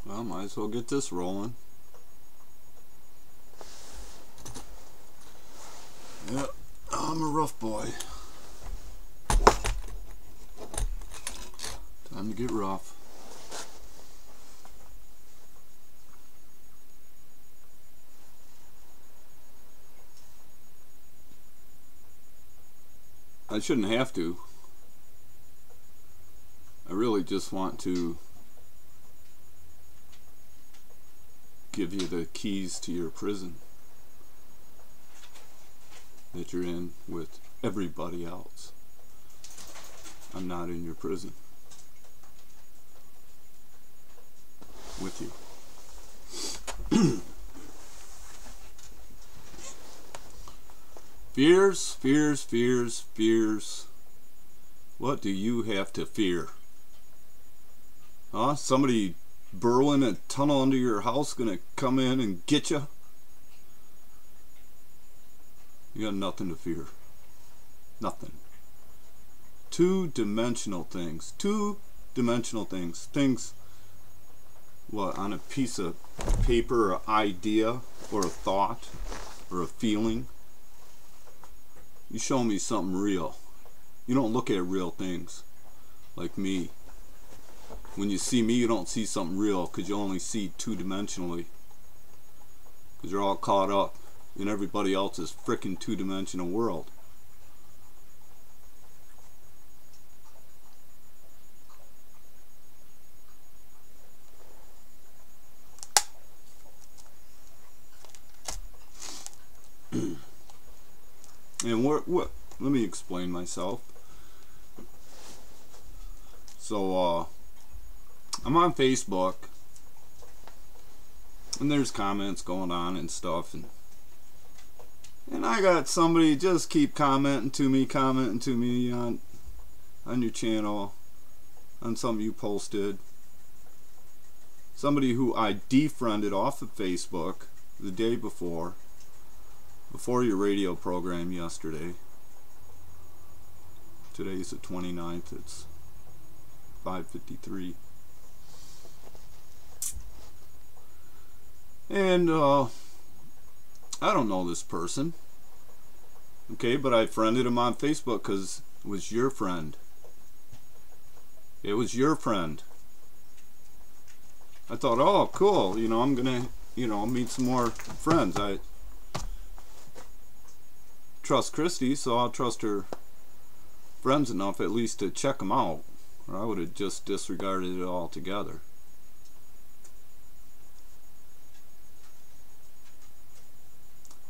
Well, might as well get this rolling. Yep, I'm a rough boy. Time to get rough. I shouldn't have to. I really just want to give you the keys to your prison that you're in with everybody else. I'm not in your prison with you. Fears, fears, fears, fears. What do you have to fear? Huh? Somebody burrowing a tunnel under your house gonna come in and get you? You got nothing to fear. Nothing. Two-dimensional things. Two-dimensional things. Things, what, on a piece of paper, or idea, or a thought, or a feeling. You show me something real. You don't look at real things like me. When you see me, you don't see something real because you only see two-dimensionally. Because you're all caught up in everybody else's frickin' two-dimensional world. And what? Let me explain myself. So, I'm on Facebook, and there's comments going on and stuff, and I got somebody just keep commenting to me on your channel, on something you posted. Somebody who I defriended off of Facebook the day before your radio program yesterday. Today's the 29th, it's 5:53. And I don't know this person, okay, but I friended him on Facebook because it was your friend. It was your friend. I thought, oh, cool, you know, I'm gonna, you know, meet some more friends. I trust Christy, so I'll trust her friends enough at least to check them out, or I would have just disregarded it altogether.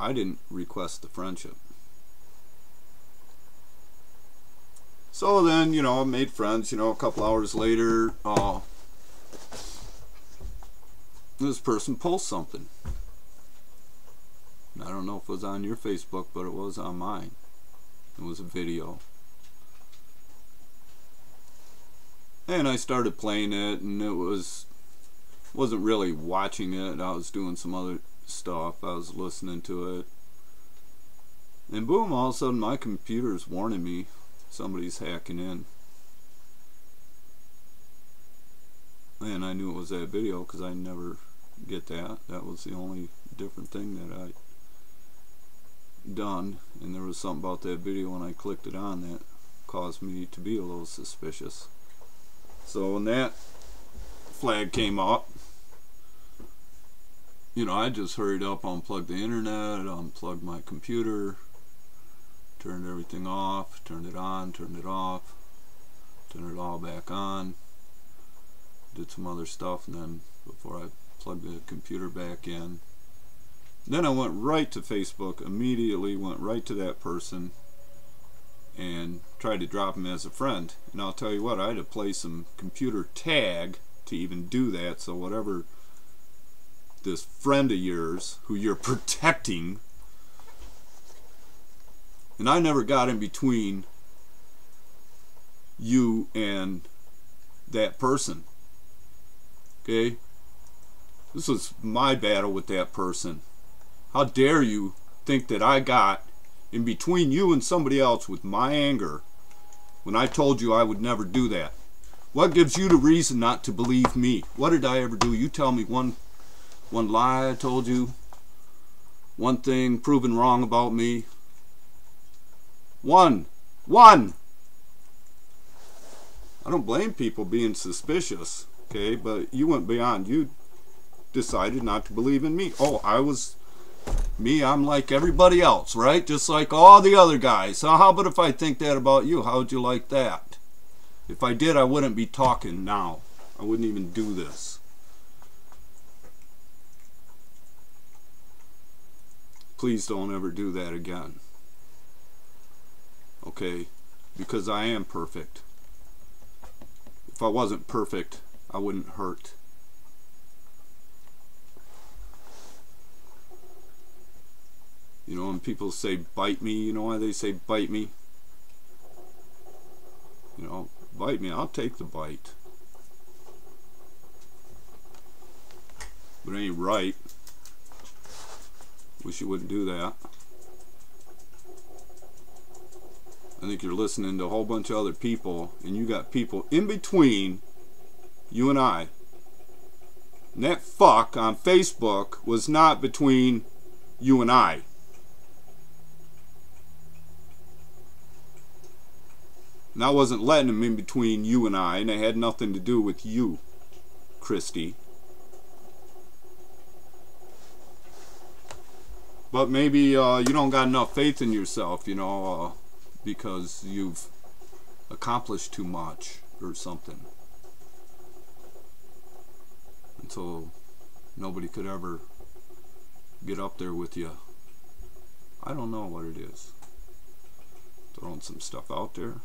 I didn't request the friendship. So then, you know, I made friends, you know, a couple hours later, this person posts something. I don't know if it was on your Facebook, but it was on mine. It was a video. And I started playing it, and it wasn't really watching it. I was doing some other stuff. I was listening to it. And boom, all of a sudden my computer's warning me somebody's hacking in. And I knew it was that video because I never get that. That was the only different thing that I done, and there was something about that video when I clicked it on that caused me to be a little suspicious. So when that flag came up, you know, I just hurried up, unplugged the internet, unplugged my computer, turned everything off, turned it on, turned it off, turned it all back on, did some other stuff, and then before I plugged the computer back in, then I went right to Facebook, immediately went right to that person and tried to drop him as a friend. And I'll tell you what, I had to play some computer tag to even do that, so whatever this friend of yours who you're protecting, and I never got in between you and that person, okay? This was my battle with that person. How dare you think that I got in between you and somebody else with my anger when I told you I would never do that? What gives you the reason not to believe me? What did I ever do? You tell me one lie I told you, one thing proven wrong about me. One. I don't blame people being suspicious, okay, but you went beyond. You decided not to believe in me. Oh, I'm like everybody else, right? Just like all the other guys. So how about if I think that about you? How would you like that? If I did, I wouldn't be talking now. I wouldn't even do this. Please don't ever do that again. Okay? Because I am perfect. If I wasn't perfect, I wouldn't hurt. You know, when people say bite me, you know why they say bite me? You know, bite me, I'll take the bite. But it ain't right. Wish you wouldn't do that. I think you're listening to a whole bunch of other people, and you got people in between you and I. And that fuck on Facebook was not between you and I. And I wasn't letting him in between you and I, and it had nothing to do with you, Christy. But maybe you don't got enough faith in yourself, you know, because you've accomplished too much or something. And so nobody could ever get up there with you. I don't know what it is. Throwing some stuff out there.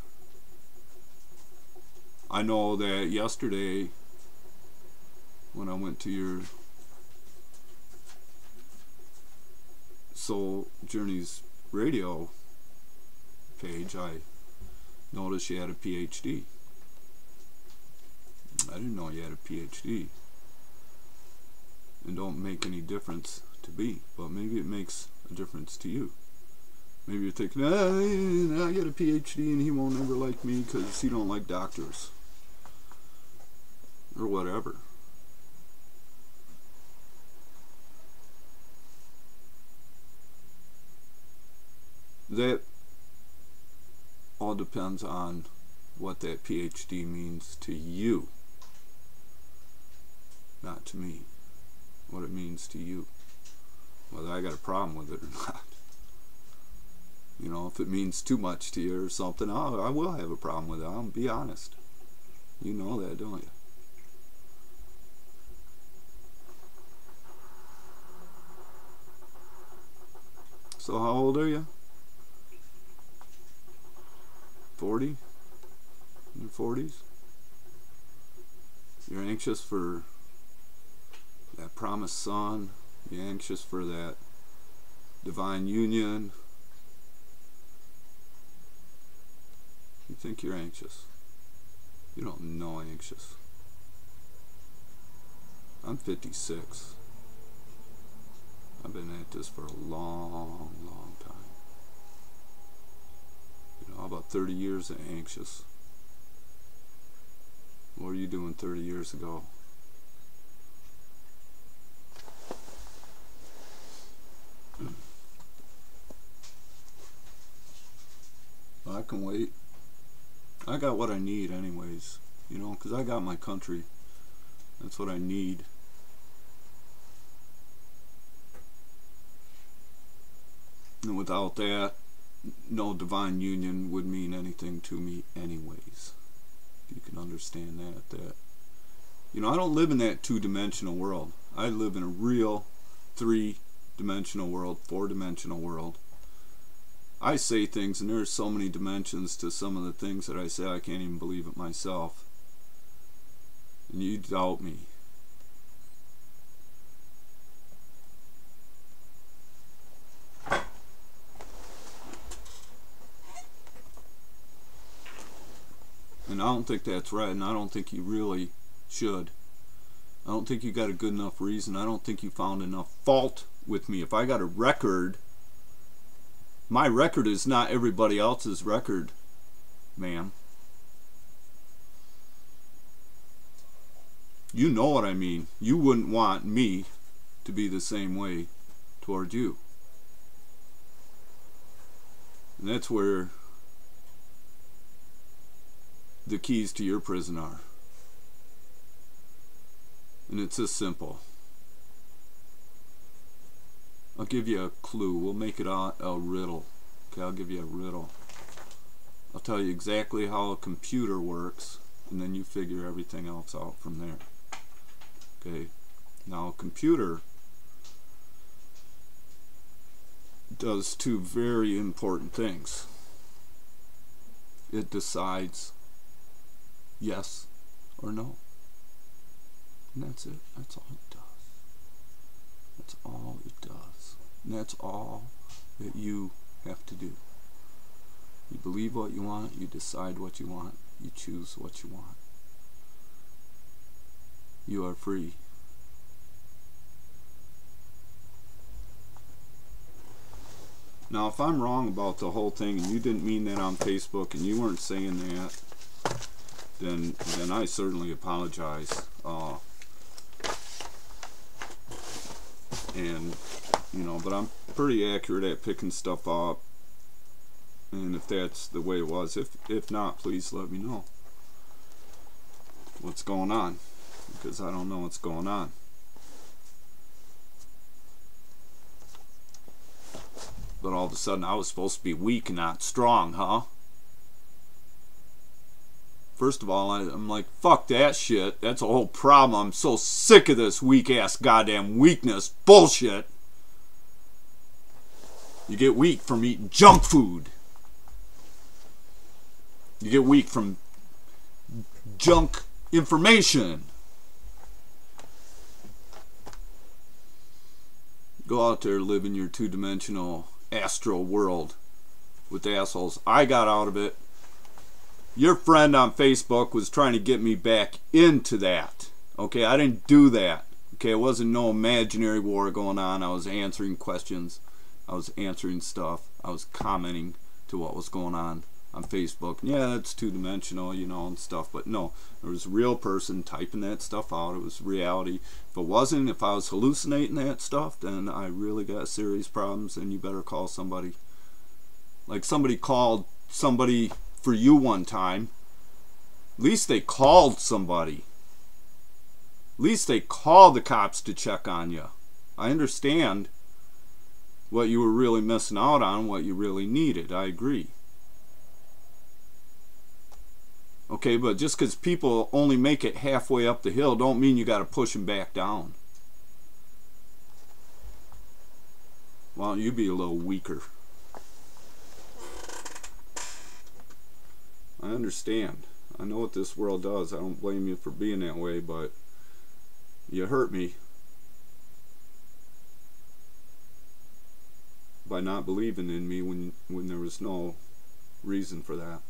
I know that yesterday when I went to your Soul Journeys radio page, I noticed you had a PhD. I didn't know you had a PhD. It don't make any difference to me, but maybe it makes a difference to you. Maybe you're thinking, I got a PhD and he won't ever like me because he don't like doctors. Or whatever. That all depends on what that PhD means to you, not to me. What it means to you, whether I got a problem with it or not. You know, if it means too much to you or something, I will have a problem with it. I'll be honest. You know that, don't you? So how old are you? 40? In your 40s? You're anxious for that promised son. You're anxious for that divine union. You think you're anxious. You don't know anxious. I'm 56. I've been at this for a long, long time. You know, about 30 years of anxious. What were you doing 30 years ago? I can wait. I got what I need anyways, you know, because I got my country. That's what I need. And without that, no divine union would mean anything to me anyways. If you can understand that. You know, I don't live in that two-dimensional world. I live in a real three-dimensional world, four-dimensional world. I say things, and there's so many dimensions to some of the things that I say, I can't even believe it myself. And you doubt me. And I don't think that's right, and I don't think you really should. I don't think you got a good enough reason. I don't think you found enough fault with me. If I got a record, my record is not everybody else's record, ma'am. You know what I mean. You wouldn't want me to be the same way toward you. And that's where the keys to your prison are. And it's this simple. I'll give you a clue. We'll make it a riddle. Okay, I'll give you a riddle. I'll tell you exactly how a computer works, and then you figure everything else out from there. Okay, now a computer does two very important things. It decides yes or no. And that's it. That's all it does. That's all it does. And that's all that you have to do. You believe what you want, you decide what you want, you choose what you want. You are free. Now, if I'm wrong about the whole thing, and you didn't mean that on Facebook, and you weren't saying that, then I certainly apologize. And but I'm pretty accurate at picking stuff up. And if that's the way it was, if not, please let me know what's going on, because I don't know what's going on. But all of a sudden I was supposed to be weak, not strong, huh? First of all, I'm like, fuck that shit. That's a whole problem. I'm so sick of this weak-ass goddamn weakness bullshit. You get weak from eating junk food. You get weak from junk information. Go out there, live in your two-dimensional astral world with assholes. I got out of it. Your friend on Facebook was trying to get me back into that. Okay, I didn't do that. Okay, it wasn't no imaginary war going on. I was answering questions. I was answering stuff. I was commenting to what was going on Facebook. Yeah, it's two-dimensional, and stuff. But no, there was a real person typing that stuff out. It was reality. If it wasn't, if I was hallucinating that stuff, then I really got serious problems, and you better call somebody. Like somebody called somebody for you one time. At least they called somebody. At least they called the cops to check on you. I understand what you were really missing out on, what you really needed. I agree. Okay, but just because people only make it halfway up the hill don't mean you got to push them back down. Why don't you be a little weaker? I understand. I know what this world does. I don't blame you for being that way, but you hurt me by not believing in me when there was no reason for that.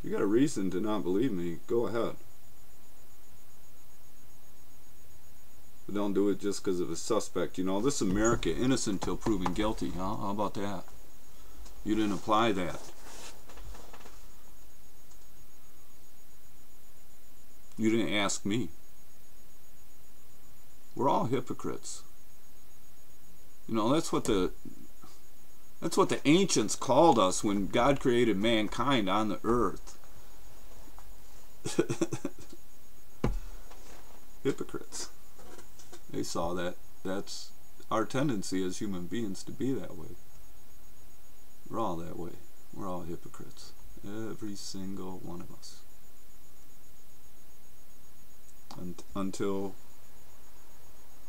You got a reason to not believe me, go ahead. But don't do it just because of a suspect. This is America, innocent till proven guilty, huh? How about that? You didn't apply that. You didn't ask me. We're all hypocrites. That's what the ancients called us when God created mankind on the earth. Hypocrites. They saw that. That's our tendency as human beings to be that way. We're all that way. We're all hypocrites. Every single one of us. Until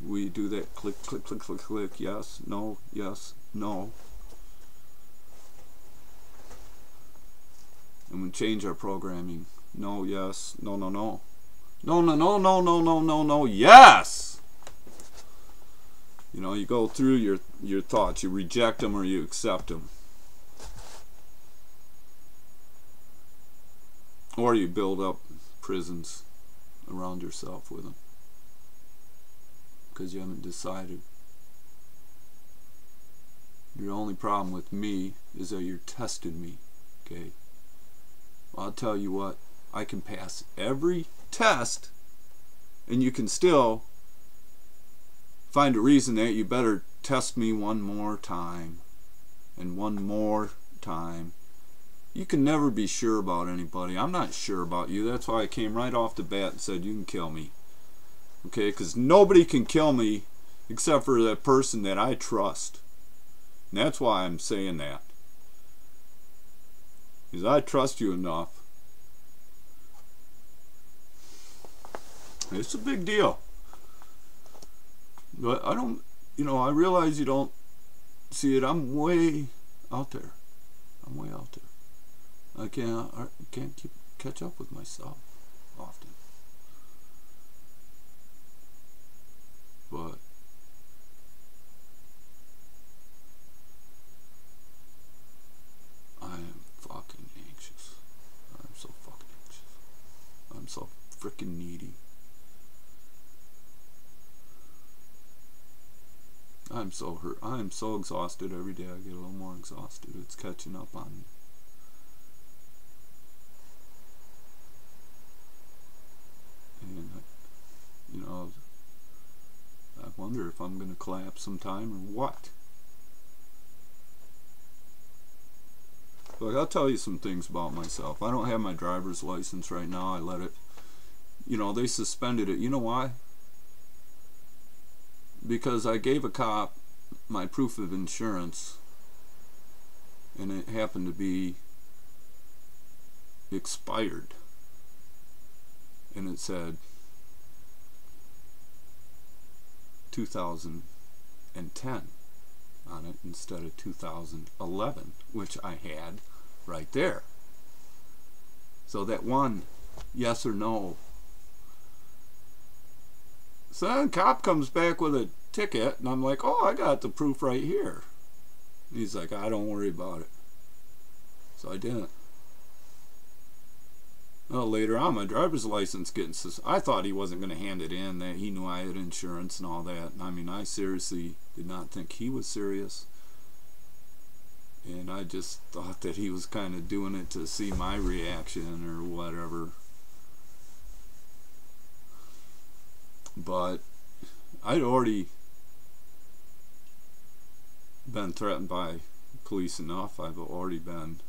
we do that click, click, click, click, click, yes, no, no. And we change our programming. No, yes, no, no, no. No, no, no, no, no, no, no, no, yes! You go through your thoughts. You reject them or you accept them. Or you build up prisons around yourself with them. Because you haven't decided. Your only problem with me is that you're testing me. Okay? Well, I'll tell you what. I can pass every test, and you can still find a reason that you better test me one more time and one more time. You can never be sure about anybody. I'm not sure about you. That's why I came right off the bat and said you can kill me. Okay, because nobody can kill me except for that person that I trust. And that's why I'm saying that. Because I trust you enough. It's a big deal. But I don't, I realize you don't see it. I'm way out there. I'm way out there. I can't catch up with myself often. But I am fucking anxious. I'm so fucking anxious. I'm so freaking needy. I'm so hurt. I'm so exhausted. Every day I get a little more exhausted. It's catching up on me. And I wonder if I'm going to collapse sometime or what. Look, I'll tell you some things about myself. I don't have my driver's license right now. I let it, they suspended it. You know why? Because I gave a cop my proof of insurance, and it happened to be expired, and it said 2010 on it instead of 2011, which I had right there. So that one yes or no. So then the cop comes back with a ticket, and I'm like, oh, I got the proof right here. And he's like, I don't worry about it. So I didn't. Well, later on, my driver's license I thought he wasn't going to hand it in, that he knew I had insurance and all that. I mean, I seriously did not think he was serious. And I just thought that he was kind of doing it to see my reaction or whatever. But I'd already been threatened by police enough. I've already been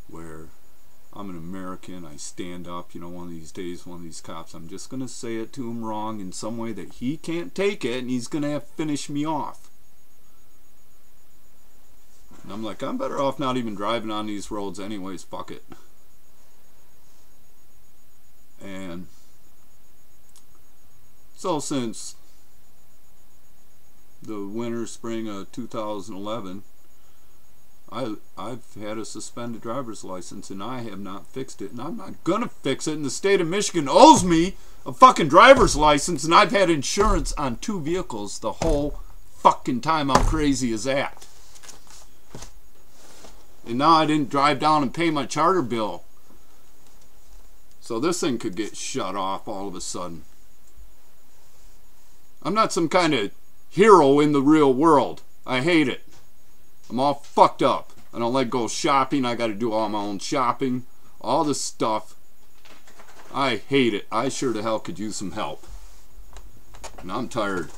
where I'm an American. I stand up, one of these days, one of these cops, I'm just going to say it to him wrong in some way that he can't take it, and he's going to have to finish me off. And I'm like, I'm better off not even driving on these roads anyways. Fuck it. And so since the winter, spring of 2011, I've had a suspended driver's license, and I have not fixed it, and I'm not gonna fix it. And the state of Michigan owes me a fucking driver's license, and I've had insurance on 2 vehicles the whole fucking time. How crazy is that? And now I didn't drive down and pay my charter bill, so this thing could get shut off all of a sudden. I'm not some kind of hero in the real world. I hate it. I'm all fucked up. I don't like go shopping. I got to do all my own shopping. All this stuff. I hate it. I sure the hell could use some help. And I'm tired.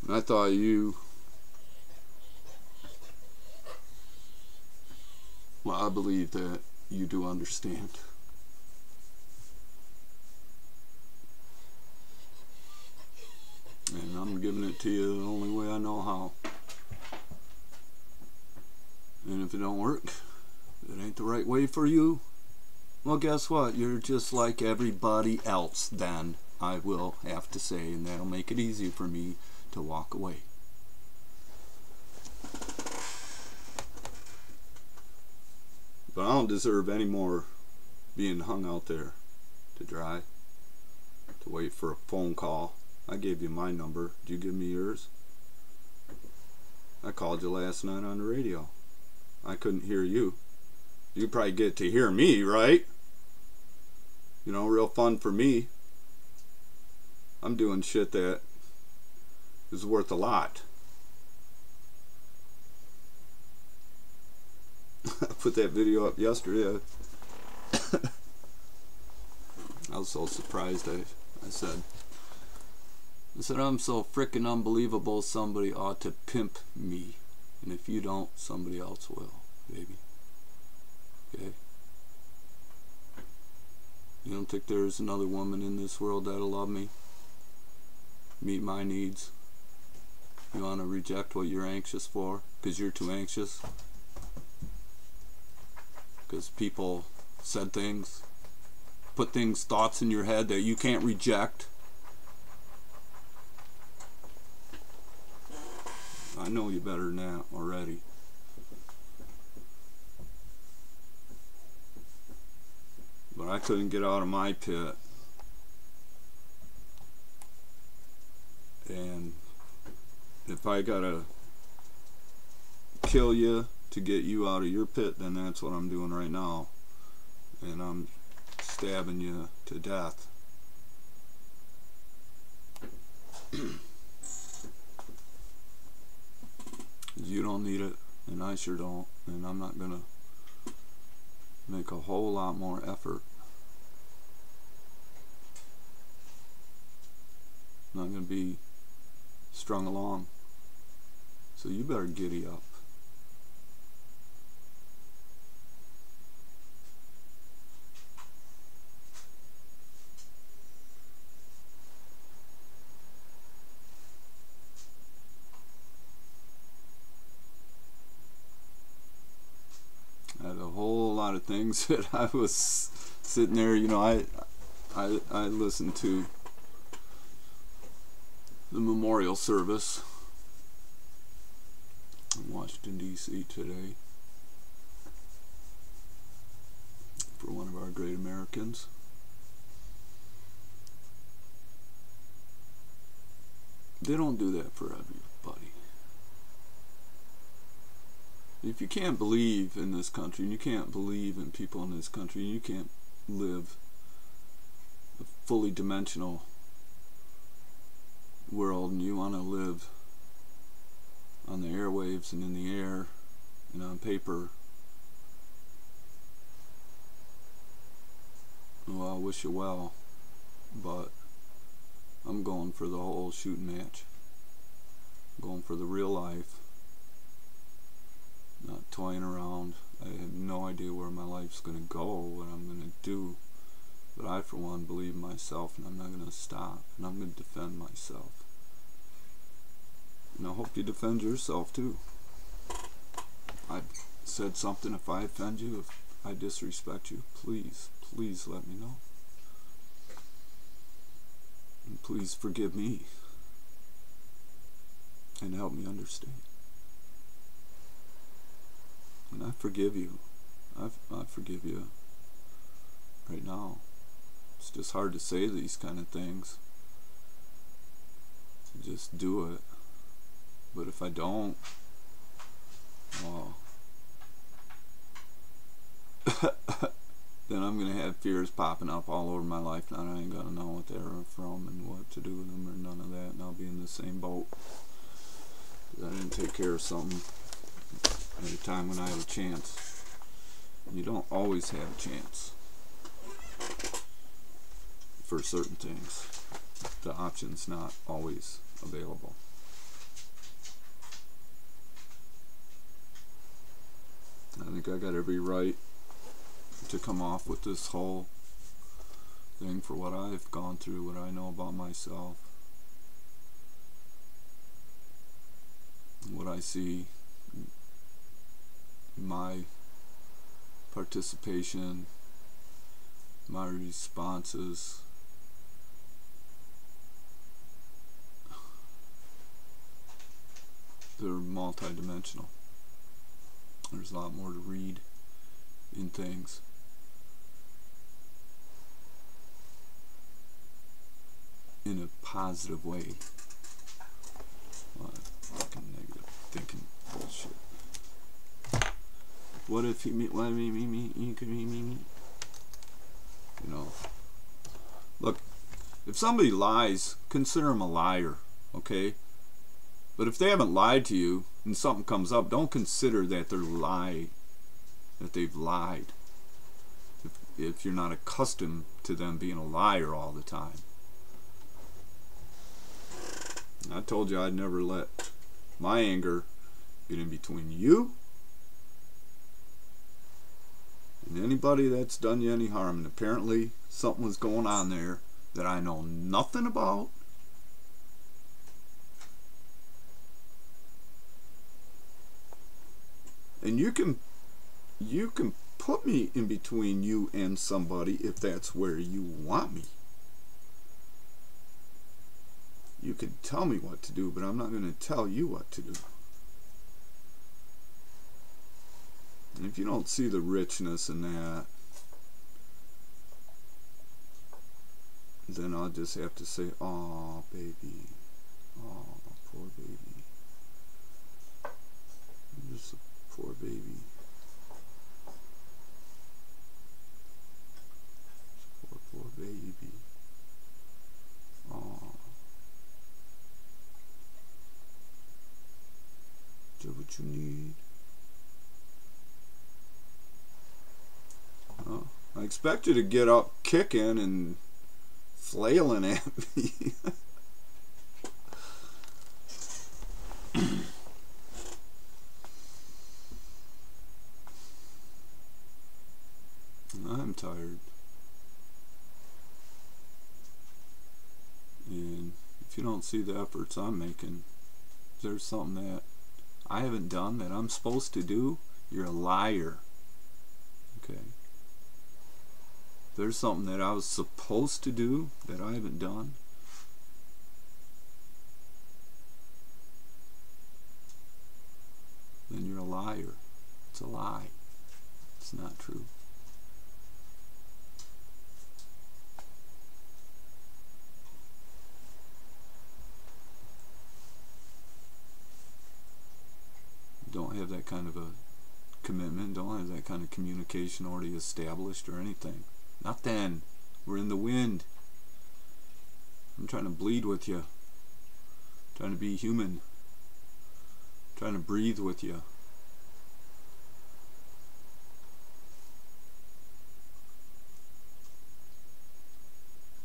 And I thought well, I believe that you do understand. And I'm giving it to you the only way I know how. And if it don't work, if it ain't the right way for you, well, guess what? You're just like everybody else then, I will have to say, and that'll make it easy for me to walk away. But I don't deserve any more being hung out there to dry, to wait for a phone call. I gave you my number. Did you give me yours? I called you last night on the radio. I couldn't hear you. You probably get to hear me, right? Real fun for me. I'm doing shit that is worth a lot. I put that video up yesterday. I was so surprised. I said, I'm so frickin' unbelievable, somebody ought to pimp me. And if you don't, somebody else will, baby. Okay? You don't think there's another woman in this world that'll love me? Meet my needs? You want to reject what you're anxious for? Because you're too anxious? Because people said things? Put thoughts in your head that you can't reject? I know you better than that already. But I couldn't get out of my pit. And if I gotta kill you to get you out of your pit, then that's what I'm doing right now. And I'm stabbing you to death. You don't need it, and I sure don't, and I'm not gonna make a whole lot more effort. I'm not gonna be strung along. So you better giddy up. I had a whole lot of things that I was sitting there, you know, I listened to the memorial service in Washington, D.C. today for one of our great Americans. They don't do that for everybody. If you can't believe in this country, and you can't believe in people in this country, and you can't live a fully dimensional world, and you want to live on the airwaves and in the air and on paper, well, I wish you well, but I'm going for the whole shooting match. I'm going for the real life, not toying around. I have no idea where my life's going to go, what I'm going to do, but I for one believe in myself, and I'm not going to stop, and I'm going to defend myself. And I hope you defend yourself too. I said something, if I offend you, if I disrespect you, please, please let me know. And please forgive me and help me understand. And I forgive you. I forgive you right now. It's just hard to say these kind of things. To just do it. But if I don't, well, then I'm going to have fears popping up all over my life, and I ain't going to know what they're from and what to do with them or none of that, and I'll be in the same boat. I didn't take care of something at a time when I had a chance. And you don't always have a chance for certain things. The option's not always available. I think I got every right to come off with this whole thing for what I've gone through, what I know about myself, what I see, my participation, my responses. They're multidimensional. There's a lot more to read in things. In a positive way. Fucking negative thinking bullshit. What if he me? What me? You could me? You know. Look, if somebody lies, consider them a liar, okay? But if they haven't lied to you and something comes up, don't consider that they're lying. that they've lied. If you're not accustomed to them being a liar all the time. I told you I'd never let my anger get in between you and anybody that's done you any harm. And apparently something was going on there that I know nothing about. And you can put me in between you and somebody if that's where you want me. You can tell me what to do, but I'm not going to tell you what to do. And if you don't see the richness in that, then I'll just have to say, "Aw, baby. Aw, poor baby. You're just a poor baby. Poor baby. Aw. Is that what you need?" Well, I expect you to get up kicking and flailing at me. I'm tired. And if you don't see the efforts I'm making, if there's something that I haven't done that I'm supposed to do, you're a liar. Okay? If there's something that I was supposed to do that I haven't done, then you're a liar. It's a lie. It's not true. Don't have that kind of a commitment, don't have that kind of communication already established or anything. Not then. We're in the wind. I'm trying to bleed with you. Trying to be human. Trying to breathe with you.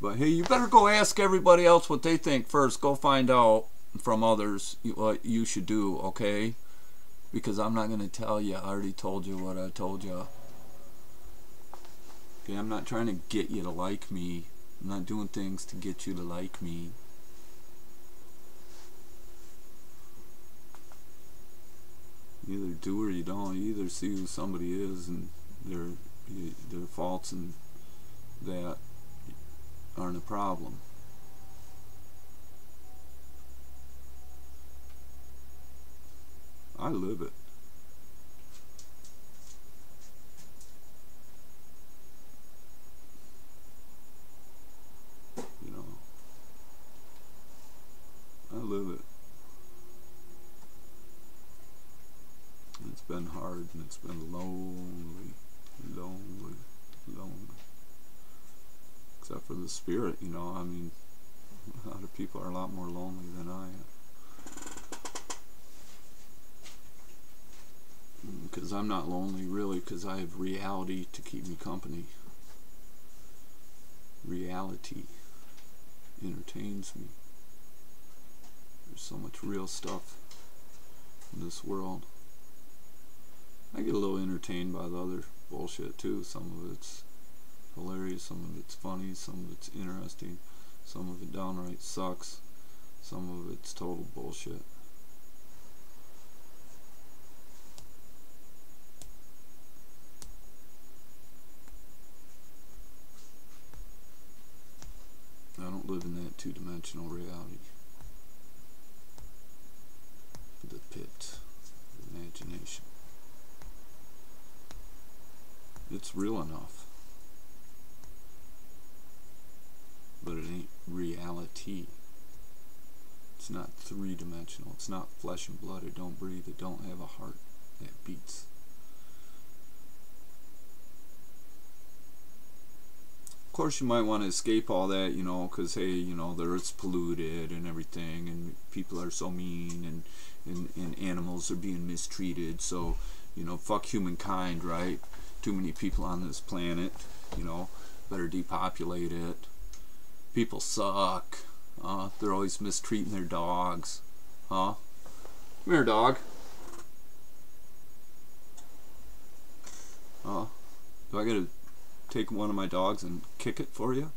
But hey, you better go ask everybody else what they think first. Go find out from others what you should do, okay? Because I'm not going to tell you. I already told you what I told you. Okay, I'm not trying to get you to like me. I'm not doing things to get you to like me. You either do or you don't. You either see who somebody is and their faults and that aren't a problem. I live it. You know, I live it. And it's been hard and it's been lonely, lonely, lonely. Except for the spirit, you know, I mean, a lot of people are a lot more lonely than I am. Because I'm not lonely really, because I have reality to keep me company. Reality entertains me. There's so much real stuff in this world. I get a little entertained by the other bullshit too. Some of it's hilarious, some of it's funny, some of it's interesting, some of it downright sucks, some of it's total bullshit. I don't live in that two-dimensional reality. The pit, the imagination. It's real enough, but it ain't reality. It's not three-dimensional. It's not flesh and blood. It don't breathe. It don't have a heart that beats. Of course, you might want to escape all that, you know, because hey, you know, the earth's polluted and everything, and people are so mean, and animals are being mistreated. So, you know, fuck humankind, right? Too many people on this planet, you know, better depopulate it. People suck. They're always mistreating their dogs. Come here, dog. Do I gotta take one of my dogs and kick it for you?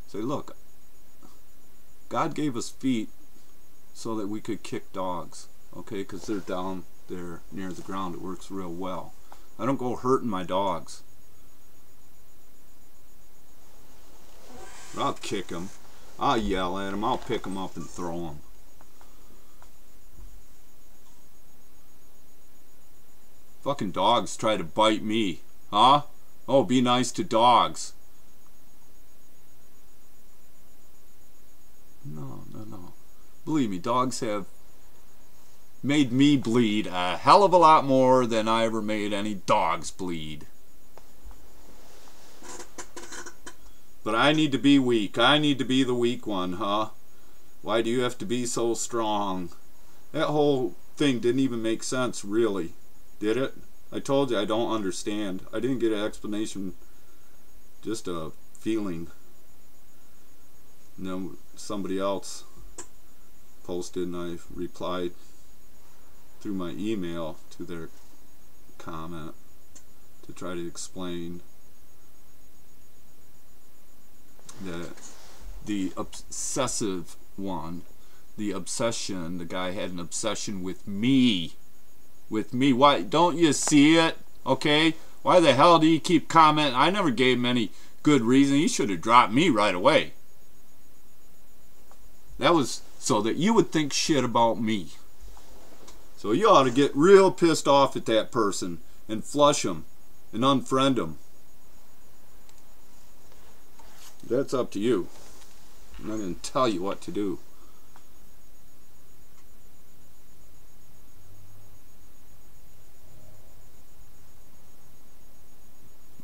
Say, look, God gave us feet so that we could kick dogs, okay? Because they're down there near the ground. It works real well. I don't go hurting my dogs. I'll kick them. I'll yell at them. I'll pick them up and throw them. Fucking dogs try to bite me. Huh? Oh, be nice to dogs. No, no, no. Believe me, dogs have made me bleed a hell of a lot more than I ever made any dogs bleed. But I need to be weak. I need to be the weak one, huh? Why do you have to be so strong? That whole thing didn't even make sense, really. Did it? I told you I don't understand. I didn't get an explanation. Just a feeling. And then somebody else posted and I replied through my email to their comment to try to explain that the obsessive one, the obsession, the guy had an obsession with me. With me. Why don't you see it? Okay? Why the hell do you keep commenting? I never gave him any good reason. He should have dropped me right away. That was so that you would think shit about me. So you ought to get real pissed off at that person and flush him and unfriend him. That's up to you. I'm not going to tell you what to do.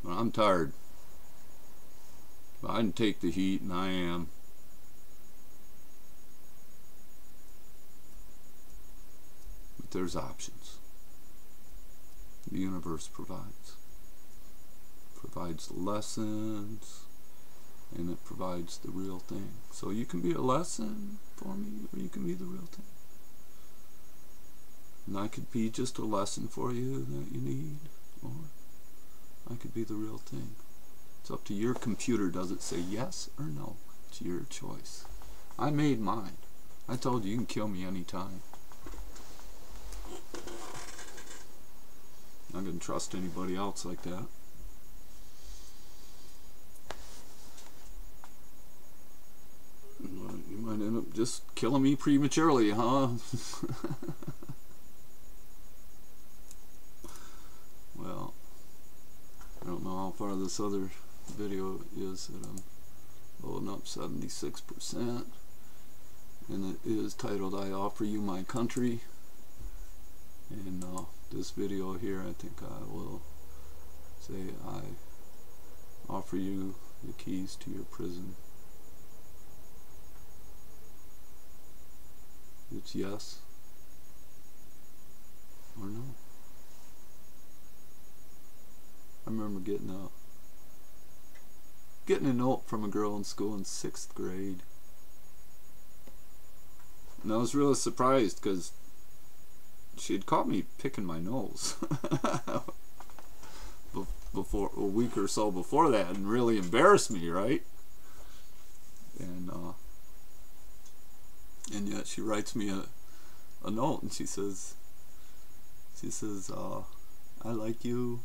But I'm tired. I can take the heat, and I am. But there's options. The universe provides. Provides lessons, and it provides the real thing. So you can be a lesson for me, or you can be the real thing. And I could be just a lesson for you that you need, or I could be the real thing. It's up to your computer. Does it say yes or no? It's your choice. I made mine. I told you, you can kill me anytime. I'm not going to trust anybody else like that. You might end up just killing me prematurely, huh? Well, I don't know how far this other video is that I'm loading up. 76%, and it is titled "I Offer You My Country." And this video here, I think I will say I offer you the keys to your prison. It's yes or no. I remember getting a note from a girl in school in 6th grade, and I was really surprised because she had caught me picking my nose before a week or so before that, and really embarrassed me, right? And yet she writes me a note, and she says, I like you.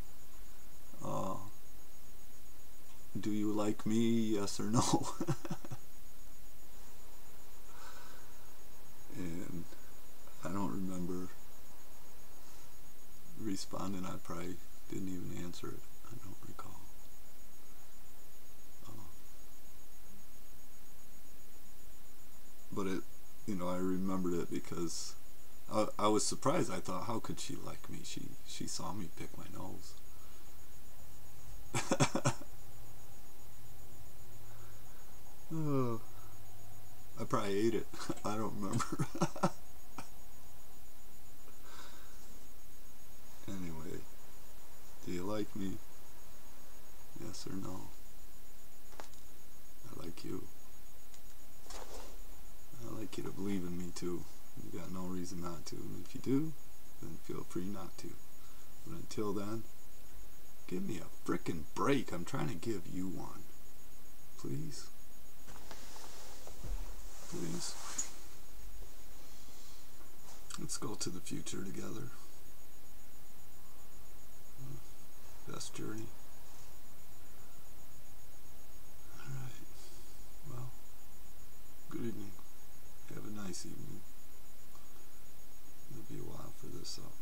Do you like me? Yes or no? And I don't remember responding. I probably didn't even answer it. I don't recall. But it, you know, I remembered it because I was surprised. I thought, how could she like me? She saw me pick my nose. I probably ate it. I don't remember. Anyway. to. You got no reason not to. And if you do, then feel free not to. But until then, give me a frickin' break. I'm trying to give you one. Please? Please? Let's go to the future together. Best journey. Alright. Well, good evening. Have a nice evening. It'll be a while for this up.